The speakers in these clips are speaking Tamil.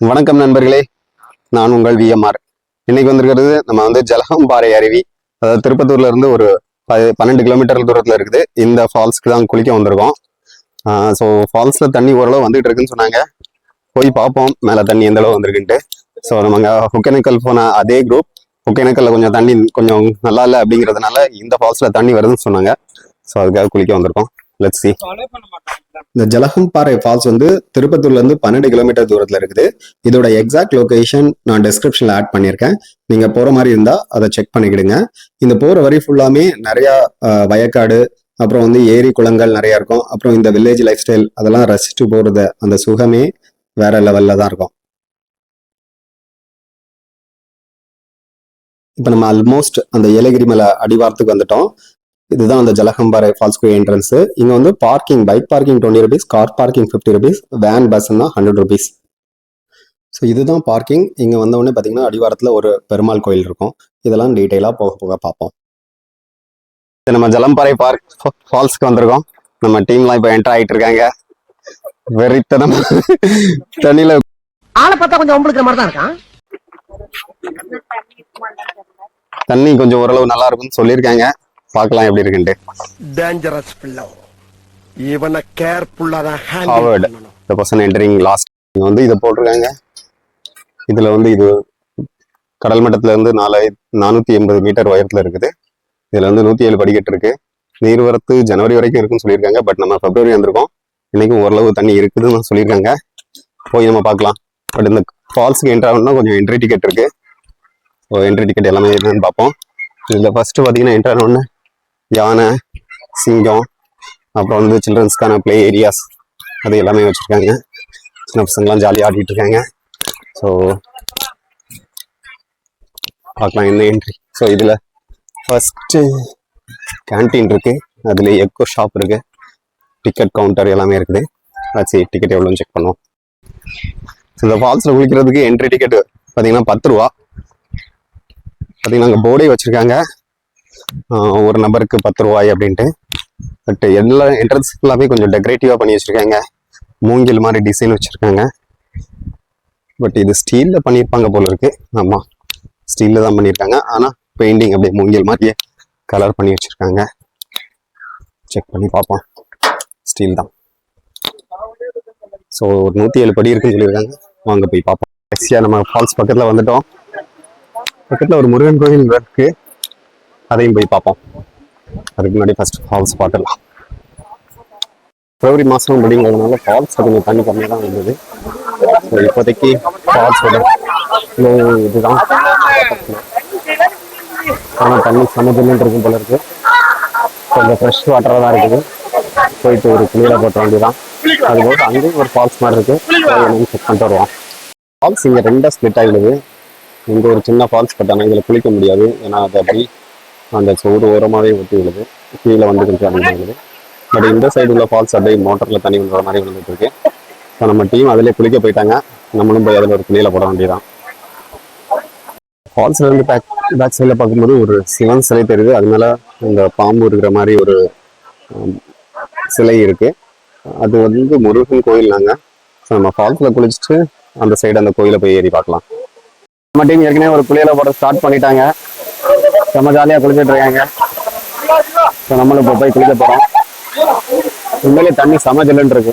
வணக்கம் நண்பர்களே, நான் உங்கள் விஎம்ஆர். இன்னைக்கு வந்திருக்கிறது நம்ம ஜலகம்பாறை அருவி, அதாவது திருப்பத்தூர்ல இருந்து ஒரு 12 கிலோமீட்டர் தூரத்துல இருக்குது. இந்த ஃபால்ஸ்க்கு தான் குளிக்க வந்திருக்கோம். ஸோ ஃபால்ஸ்ல தண்ணி ஓரளவு வந்துட்டு இருக்குன்னு சொன்னாங்க. போய் பார்ப்போம் மேலே தண்ணி எந்த அளவு வந்திருக்குன்ட்டு. ஸோ நம்ம ஒகேனக்கல் போன அதே குரூப் ஒகேனக்கல்ல கொஞ்சம் தண்ணி கொஞ்சம் நல்லா இல்லை அப்படிங்கிறதுனால இந்த ஃபால்ஸ்ல தண்ணி வருதுன்னு சொன்னாங்க. ஸோ அதுக்காக குளிக்க வந்திருக்கோம். Let's see. இந்த ஜலகம்பாறை ஃபால்ஸ் திருப்பத்தூர்ல இருந்து 12 கிலோமீட்டர் தூரத்துல இருக்குது. இதோட எக்ஸாக்ட் லொகேஷன் நான் டிஸ்கிரிப்ஷன்ல ஆட் பண்ணியிருக்கேன். நீங்க போற மாதிரி இருந்தா அதை செக் பண்ணிக்கிடுங்க. இந்த போற வரி ஃபுல்லாமே நிறைய வயக்காடு, அப்புறம் ஏரி குளங்கள் நிறைய இருக்கும். அப்புறம் இந்த வில்லேஜ் லைஃப் ஸ்டைல் அதெல்லாம் ரசிச்சுட்டு போறது அந்த சுகமே வேற லெவல்ல தான் இருக்கும். இப்ப நம்ம ஆல்மோஸ்ட் அந்த ஏலகிரி மலை அடிவாரத்துக்கு வந்துட்டோம். இதுதான் அந்த ஜலகம்பாறை ஃபால்ஸ்க்கு என்ட்ரன்ஸ். இங்க parking, bike parking 20 rupees, car parking 50 rupees, van பஸ்ன்னா 100 rupees. ஸோ இதுதான் பார்க்கிங். இங்க வந்தவுடனே பாத்தீங்கன்னா அடிவாரத்துல ஒரு பெருமாள் கோயில் இருக்கும். இதெல்லாம் டீட்டெயிலா போக போக பார்ப்போம். நம்ம ஜலம்பாறை ஃபால்ஸ்க்கு வந்திருக்கோம். நம்ம டீம்லாம் இப்போ என்டர் ஆயிட்டு இருக்காங்க. வெறித்தனம் தண்ணியில ஆளை பார்த்தா கொஞ்சம் ஒம்பளுக்கிற மாதிரி தான் இருக்கான். தண்ணி கொஞ்சம் ஓரளவு நல்லா இருக்கும்னு சொல்லியிருக்காங்க. பார்க்கலாம் எப்படி இருக்குன்ட்டு. டேஞ்சரஸ் பிள்ளை, இவனை கேர்ஃபுல்லா தான் forward the person entering last. இங்க இதை போட்டிருக்காங்க. இதுல இது கடல் மட்டத்துல இருந்து 480 மீட்டர் உயரத்துல இருக்குது. இதுல 107 படிக்கட்டு இருக்கு. நீர்வரத்து ஜனவரி வரைக்கும் இருக்குன்னு சொல்லியிருக்காங்க. பட் நம்ம பிப்ரவரி வந்திருக்கோம். இன்னைக்கும் ஓரளவு தண்ணி இருக்குதுன்னு சொல்லியிருக்காங்க. போய் நம்ம பார்க்கலாம். பட் இந்த ஃபால்ஸுக்கு என்ட்ரு ஆகணும்னா கொஞ்சம் என்ட்ரி டிக்கெட் இருக்கு. ஸோ என்ட்ரி டிக்கெட் எல்லாமே என்னன்னு பார்ப்போம். இதில் ஃபர்ஸ்ட் பார்த்தீங்கன்னா என்ட்ரு ஆகணும்னு யானை, சிங்கம், அப்புறம் சில்ட்ரன்ஸ்க்கான பிளே ஏரியாஸ் அது எல்லாமே வச்சுருக்காங்க. சின்ன பசங்களாம் ஜாலியாக ஆடிட்டு இருக்காங்க. ஸோ பார்க்கலாம் என்ன என்ட்ரி. ஸோ இதில் ஃபஸ்ட்டு கேன்டீன் இருக்குது. அதில் எக்கோ ஷாப் இருக்குது. டிக்கெட் கவுண்டர் எல்லாமே இருக்குது. ஆச்சு டிக்கெட் எவ்வளோன்னு செக் பண்ணுவோம். ஸோ இந்த ஃபால்ஸில் குளிக்கிறதுக்கு என்ட்ரி டிக்கெட்டு பார்த்தீங்கன்னா 10 ரூபா. பார்த்தீங்கன்னா அங்கே போர்டே வச்சுருக்காங்க, ஒரு நபருக்கு 10 ரூபாய் அப்படின்ட்டு. பட் எல்லா என்ட்ரன்ஸ் ஃபுல்லாகவே கொஞ்சம் டெக்கரேட்டிவாக பண்ணி வச்சுருக்காங்க. மூங்கில் மாதிரி டிசைன் வச்சுருக்காங்க. பட் இது ஸ்டீலில் பண்ணியிருப்பாங்க போல இருக்கு. ஆமாம், ஸ்டீலில் தான் பண்ணியிருக்காங்க. ஆனால் பெயிண்டிங் அப்படியே மூங்கில் மாதிரியே கலர் பண்ணி வச்சுருக்காங்க. செக் பண்ணி பார்ப்போம். ஸ்டீல் தான். ஸோ ஒரு 107 படி இருக்குன்னு சொல்லியிருக்காங்க. வாங்க போய் பார்ப்போம். கடைசியாக நம்ம ஃபால்ஸ் பக்கத்தில் வந்துட்டோம். பக்கத்தில் ஒரு முருகன் கோயில் இருக்கு, அதையும் போய் பார்ப்போம். அதுக்கு முன்னாடி ஃபர்ஸ்ட் ஃபால்ஸ் பார்த்துடலாம். பிப்ரவரி மாதம் அப்படிங்கிறதுனால ஃபால்ஸ் கொஞ்சம் தண்ணி கம்மியாக தான் இருந்தது. ஸோ இப்போதைக்கு ஃபால்ஸோட ஃப்ளோ இதுதான். ஆனால் தண்ணி சமஜல்லுன்னு இருக்கும் போல இருக்கு. கொஞ்சம் ஃப்ரெஷ் வாட்டராக தான் இருக்குது. போயிட்டு ஒரு குளியலை போட்ட வேண்டியதான். அதுபோது அங்கேயும் ஒரு ஃபால்ஸ் மாதிரி இருக்கு. என்னன்னு செக் பண்ணிட்டு வருவோம். ஃபால்ஸ் இங்கே 2 ஸ்பிளிட் ஆகிடுது. இங்கே ஒரு சின்ன ஃபால்ஸ், பட் ஆனால் இதில் குளிக்க முடியாது. ஏன்னா அது அப்படி அந்த சோறு ஓரமாகவே ஒட்டி விழுது. கீழே கொஞ்சம் அதிகமாக விழுது. பட் இந்த சைடு உள்ள ஃபால்ஸ் அப்படியே மோட்டரில் தண்ணி விழுற மாதிரி விழுந்துட்டு இருக்கு. ஸோ நம்ம டீம் அதிலே குளிக்க போயிட்டாங்க. நம்மளும் போய் அதில் ஒரு குளியலை போட வேண்டியதான். ஃபால்ஸ்ல இருந்து பேக் சைடில் பார்க்கும்போது ஒரு சிவன் சிலை தெரியுது. அதனால இந்த பாம்பு இருக்கிற மாதிரி ஒரு சிலை இருக்கு. அது முருகன் கோயில். நாங்கள் ஸோ நம்ம ஃபால்ஸில் குளிச்சுட்டு அந்த சைடு அந்த கோயிலை போய் ஏறி பார்க்கலாம். நம்ம டீம் ஏற்கனவே ஒரு குளியலை போட ஸ்டார்ட் பண்ணிட்டாங்க. செம்ம ஜாலியாக குளிச்சுட்டு இருக்காங்க. ஸோ நம்மளும் இப்போ போய் குளிக்க போகிறோம். உண்மையிலே தண்ணி செம ஜில்லுன்னு இருக்கு.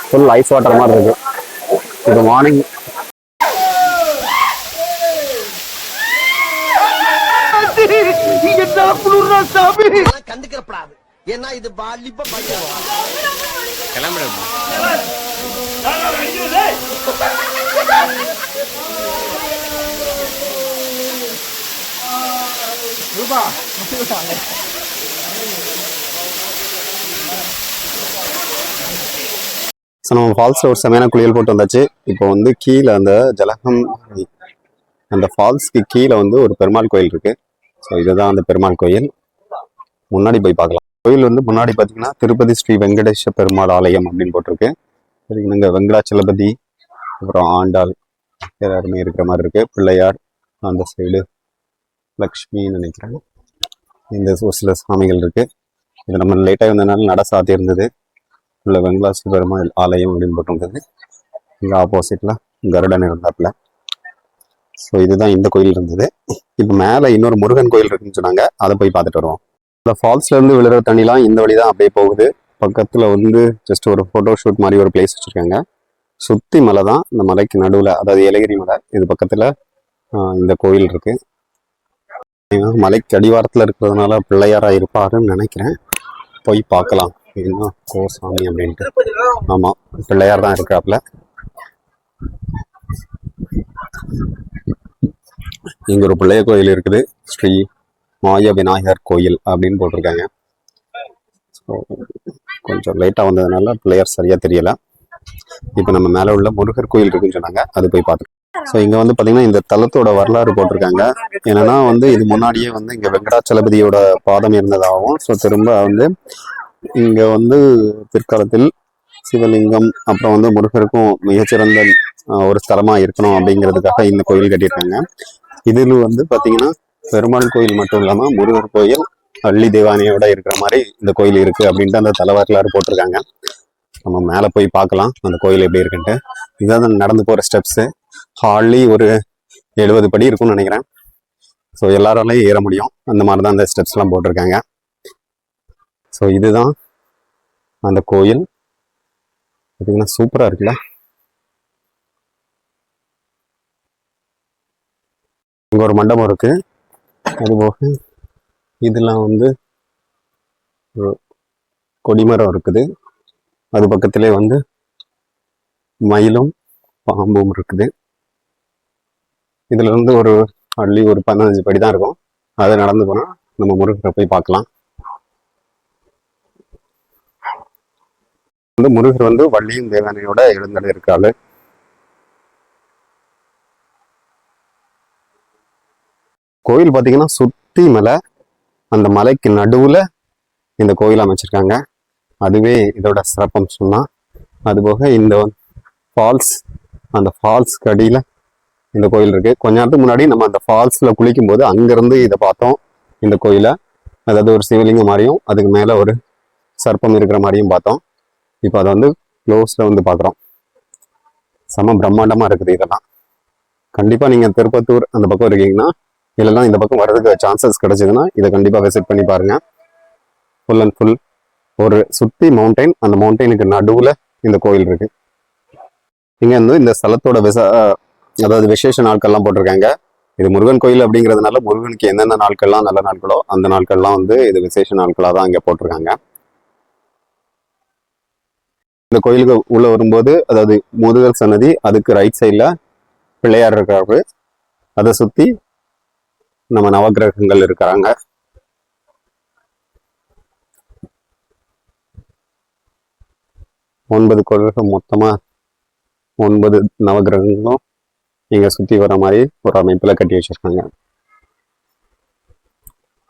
ஃபுல் ஐஸ் வாட்டர் மாதிரி இருக்கு. இது மார்னிங் கண்டுக்கிறப்படாது. ஏன்னா இது வாலிப பையன். நம்ம ஃபால்ஸில் ஒரு செமையான குளியல் போட்டு வந்தாச்சு. இப்போ கீழே அந்த ஜலகம் அந்த ஃபால்ஸ்க்கு கீழே ஒரு பெருமாள் கோயில் இருக்கு. ஸோ இதுதான் அந்த பெருமாள் கோயில். முன்னாடி போய் பார்க்கலாம். கோயில் முன்னாடி பார்த்தீங்கன்னா திருப்பதி ஸ்ரீ வெங்கடேஷ பெருமாள் ஆலயம் அப்படின்னு போட்டிருக்கு. இங்கே வெங்கடாச்சலபதி, அப்புறம் ஆண்டாள் எல்லாருமே இருக்கிற மாதிரி இருக்கு. பிள்ளையார் அந்த சைடு, லக்ஷ்மின்னு நினைக்கிறேன். இந்த ஒரு சில சாமிகள் இருக்கு. இது நம்ம லேட்டாக வந்ததுனால நட சாத்தி இருந்தது. உள்ள வெங்கடாச்சல பெருமாள் ஆலயம் அப்படின்னு போட்டிருந்தது. இங்கே ஆப்போசிட்ல கருடன் இருந்தாப்புல. ஸோ இதுதான் இந்த கோயில் இருந்தது. இப்போ மேலே இன்னொரு முருகன் கோயில் இருக்குன்னு சொன்னாங்க, அதை போய் பார்த்துட்டு வருவோம். இந்த ஃபால்ஸ்ல இருந்து விழுற தண்ணிலாம் இந்த வழி தான் அப்படியே போகுது. பக்கத்தில் வந்து ஜஸ்ட் ஒரு ஃபோட்டோ ஷூட் மாதிரி ஒரு பிளேஸ் வச்சுருக்காங்க. சுற்றி மலை தான், இந்த மலைக்கு நடுவில், அதாவது ஏலகிரி மலை, இது பக்கத்தில் இந்த கோயில் இருக்கு. மலைக்கு அடிவாரத்தில் இருக்கிறதுனால பிள்ளையாரா இருப்பாருன்னு நினைக்கிறேன். போய் பார்க்கலாம் என்ன கோசாமி அப்படின்ட்டு. ஆமாம், பிள்ளையார் தான் இருக்காப்புல. இங்க ஒரு பிள்ளைய கோயில் இருக்குது, ஸ்ரீ மாய விநாயகர் கோயில் அப்படின்னு போட்டிருக்காங்க. கொஞ்சம் லேட்டாக வந்ததுனால பிள்ளையார் சரியா தெரியல. இப்போ நம்ம மேலே உள்ள முருகர் கோயில் இருக்குன்னு சொன்னாங்க, அது போய் பார்த்துருக்கோம். ஸோ இங்கே வந்து பார்த்தீங்கன்னா இந்த தலத்தோட வரலாறு போட்டிருக்காங்க. என்னன்னா வந்து இது முன்னாடியே வந்து இங்கே வெங்கடாச்சலபதியோட பாதம் இருந்ததாகவும், ஸோ திரும்ப வந்து இங்கே வந்து பிற்காலத்தில் சிவலிங்கம் அப்புறம் வந்து முருகருக்கும் மிகச்சிறந்த ஒரு ஸ்தலமாக இருக்கணும் அப்படிங்கிறதுக்காக இந்த கோயில் கட்டியிருக்காங்க. இதில் வந்து பார்த்தீங்கன்னா பெருமாள் கோயில் மட்டும் இல்லாமல் முருகர் கோயில் வள்ளி தேவானையோட இருக்கிற மாதிரி இந்த கோயில் இருக்கு அப்படின்ட்டு அந்த தல வரலாறு போட்டிருக்காங்க. நம்ம மேலே போய் பார்க்கலாம் அந்த கோயில் எப்படி இருக்குன்ட்டு. இதுதான் நடந்து போகிற ஸ்டெப்ஸு. ஹார்ட்லி ஒரு 70 படி இருக்கும்னு நினைக்கிறேன். ஸோ எல்லாராலையும் ஏற முடியும், அந்த மாதிரி தான் அந்த ஸ்டெப்ஸ்லாம் போட்டிருக்காங்க. ஸோ இதுதான் அந்த கோயில். பார்த்தீங்கன்னா சூப்பராக இருக்குல்ல. இங்கே ஒரு மண்டபம் இருக்கு. அதுபோக இதெல்லாம் வந்து கொடிமரம் இருக்குது. அது பக்கத்திலே வந்து மயிலும் பாம்பும் இருக்குது. இதுல இருந்து ஒரு அள்ளி ஒரு 15 படி தான் இருக்கும். அதை நடந்து போனா நம்ம முருகரை போய் பார்க்கலாம். வந்து முருகர் வந்து வள்ளியும் தேவனையோட எழுந்தல் இருக்காரு. கோயில் பார்த்தீங்கன்னா சுத்தி மலை, அந்த மலைக்கு நடுவுல இந்த கோயில் அமைச்சிருக்காங்க. அதுவே இதோட சிறப்பம்சம் தான். அதுபோக இந்த ஃபால்ஸ், அந்த ஃபால்ஸ்க்கு அடியில் இந்த கோயில் இருக்கு. கொஞ்ச நேரத்துக்கு முன்னாடி நம்ம அந்த ஃபால்ஸ்ல குளிக்கும் போது அங்கிருந்து இதை பார்த்தோம், இந்த கோயிலை. அதாவது ஒரு சிவலிங்கம் மாதிரியும் அதுக்கு மேல ஒரு சர்ப்பம் இருக்கிற மாதிரியும் பார்த்தோம். இப்போ அதை வந்து க்ளோஸ்ல வந்து பார்க்குறோம். செம பிரம்மாண்டமா இருக்குது. இதெல்லாம் கண்டிப்பா நீங்க திருப்பத்தூர் அந்த பக்கம் இருக்கீங்கன்னா, இல்லைன்னா இந்த பக்கம் வர்றதுக்கு சான்சஸ் கிடைச்சதுன்னா இதை கண்டிப்பா விசிட் பண்ணி பாருங்க. ஃபுல் அண்ட் ஃபுல் ஒரு சுத்தி மவுண்டைன், அந்த மவுண்டைனுக்கு நடுவுல இந்த கோயில் இருக்கு. இங்க வந்து இந்த ஸ்தலத்தோட அதாவது விசேஷ நாட்கள்லாம் போட்டிருக்காங்க. இது முருகன் கோயில் அப்படிங்கிறதுனால முருகனுக்கு எந்தெந்த நாட்கள்லாம் நல்ல நாட்களோ அந்த நாட்கள்லாம் வந்து இது விசேஷ நாட்களாக தான் இங்கே போட்டிருக்காங்க. இந்த கோயிலுக்கு உள்ள வரும்போது, அதாவது முருகர் சன்னதி, அதுக்கு ரைட் சைடில் பிள்ளையார் இருக்காரு. அதை சுற்றி நம்ம நவகிரகங்கள் இருக்கிறாங்க. ஒன்பது கோயில்கள், மொத்தமாக 9 நவகிரகங்களும் இங்கே சுற்றி வர மாதிரி ஒரு அமைப்பில் கட்டி வச்சிருக்காங்க.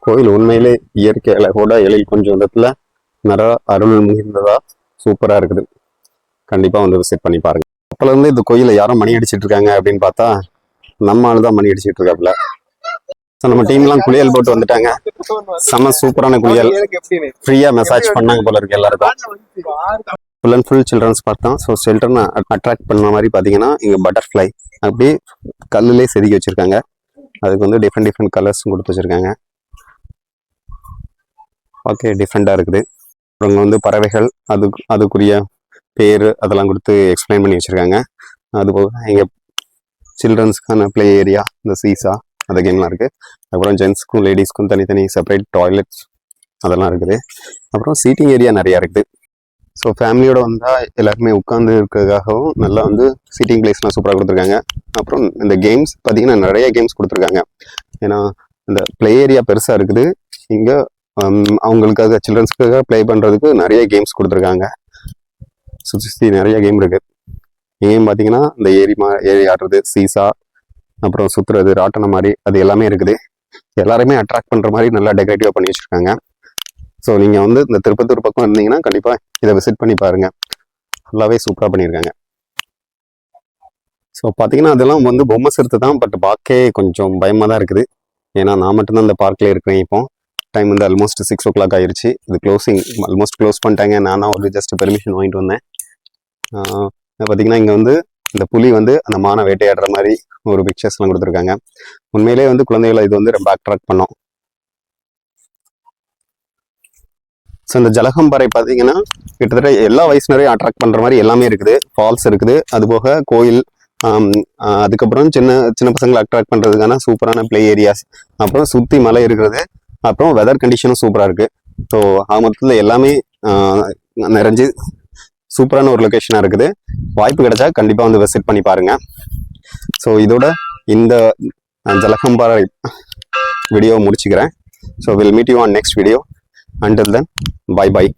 கோயில் உண்மையிலே இயற்கை அழகோட எழில் கொஞ்சம் இடத்துல நிறைய அருள் மிகுந்ததா சூப்பராக இருக்குது. கண்டிப்பாக வந்து விசிட் பண்ணி பாருங்க. அப்போலேருந்து இந்த கோயிலை யாரும் மணி அடிச்சிட்டு இருக்காங்க அப்படின்னு பார்த்தா நம்ம ஆள் தான் மணி அடிச்சிட்டு இருக்காப்புல. ஸோ நம்ம டீம்லாம் குளியல் போட்டு வந்துட்டாங்க. செம்ம சூப்பரான குளியல், ஃப்ரீயாக மெசாஜ் பண்ணாங்க போல இருக்கு எல்லாருக்கும். Full and full childrens park தான். ஸோ சில்ட்ரனை அட்ராக்ட் பண்ண மாதிரி பார்த்தீங்கன்னா இங்கே பட்டர்ஃப்ளை அப்படியே கல்லுலேயே செதுக்கி வச்சுருக்காங்க. அதுக்கு வந்து டிஃப்ரெண்ட் கலர்ஸும் கொடுத்து வச்சுருக்காங்க. ஓகே, டிஃப்ரெண்ட்டாக இருக்குது. அப்புறம் வந்து பறவைகள், அதுக்குரிய பேர் அதெல்லாம் கொடுத்து எக்ஸ்பிளைன் பண்ணி வச்சுருக்காங்க. அதுபோக இங்கே சில்ட்ரன்ஸ்க்கான ப்ளே ஏரியா, இந்த சீசா, அந்த கேம்லாம் இருக்குது. அப்புறம் ஜென்ஸ்க்கும் லேடிஸ்க்கும் தனித்தனி செப்பரேட் டாய்லெட்ஸ் அதெல்லாம் இருக்குது. அப்புறம் சீட்டிங் ஏரியா நிறையா இருக்குது. ஸோ ஃபேமிலியோட வந்தால் எல்லாருமே உட்காந்து இருக்கிறதுக்காகவும் நல்லா வந்து சீட்டிங் பிளேஸ்லாம் சூப்பராக கொடுத்துருக்காங்க. அப்புறம் இந்த கேம்ஸ் பார்த்தீங்கன்னா நிறைய கேம்ஸ் கொடுத்துருக்காங்க. ஏன்னா இந்த ப்ளே ஏரியா பெருசாக இருக்குது. இங்கே அவங்களுக்காக சில்ட்ரன்ஸ்க்காக ப்ளே பண்ணுறதுக்கு நிறைய கேம்ஸ் கொடுத்துருக்காங்க. சுற்றி நிறைய கேம் இருக்குது. இங்கேயும் பார்த்தீங்கன்னா இந்த ஏரி ஆடுறது, சீசா, அப்புறம் சுற்றுறது, ராட்டனம் மாதிரி அது எல்லாமே இருக்குது. எல்லாருமே அட்ராக்ட் பண்ணுற மாதிரி நல்லா டெக்கரேட்டிவாக பண்ணி வச்சுருக்காங்க. ஸோ நீங்கள் வந்து இந்த திருப்பத்தூர் பக்கம் இருந்தீங்கன்னா கண்டிப்பாக இதை விசிட் பண்ணி பாருங்கள். ஃபுல்லாகவே சூப்பராக பண்ணியிருக்காங்க. ஸோ பார்த்தீங்கன்னா அதெல்லாம் வந்து பொம்மை சிறுத்தை தான், பட் பார்க்கே கொஞ்சம் பயமாக தான் இருக்குது. ஏன்னா நான் மட்டும்தான் இந்த பார்க்கில் இருக்கிறேன். இப்போ டைம் வந்து ஆல்மோஸ்ட் 6 o'clock ஆயிடுச்சு. இது க்ளோசிங், ஆல்மோஸ்ட் க்ளோஸ் பண்ணிட்டாங்க. நான் ஒரு ஜஸ்ட் பெர்மிஷன் வாங்கிட்டு வந்தேன். பார்த்தீங்கன்னா இங்கே வந்து இந்த புலி வந்து அந்த மானை வேட்டையாடுற மாதிரி ஒரு பிக்சர்ஸ்லாம் கொடுத்துருக்காங்க. உண்மையிலேயே வந்து குழந்தைகளை இது வந்து ரொம்ப அட்ராக்ட் பண்ணும். ஸோ இந்த ஜலகம்பாறை பார்த்தீங்கன்னா கிட்டத்தட்ட எல்லா வயசுனரையும் அட்ராக்ட் பண்ணுற மாதிரி எல்லாமே இருக்குது. ஃபால்ஸ் இருக்குது, அதுபோக கோயில், அதுக்கப்புறம் சின்ன சின்ன பசங்களை அட்ராக்ட் பண்ணுறதுக்கான சூப்பரான ப்ளே ஏரியாஸ், அப்புறம் சுற்றி மலை இருக்கிறது, அப்புறம் வெதர் கண்டிஷனும் சூப்பராக இருக்குது. ஸோ மொத்தத்தில் எல்லாமே நிறைஞ்சு சூப்பரான ஒரு லொக்கேஷனாக இருக்குது. வாய்ப்பு கிடைச்சா கண்டிப்பாக வந்து விசிட் பண்ணி பாருங்கள். ஸோ இதோட இந்த ஜலகம்பாறை வீடியோ முடிச்சுக்கிறேன். So will meet you on next video. Until then, bye bye.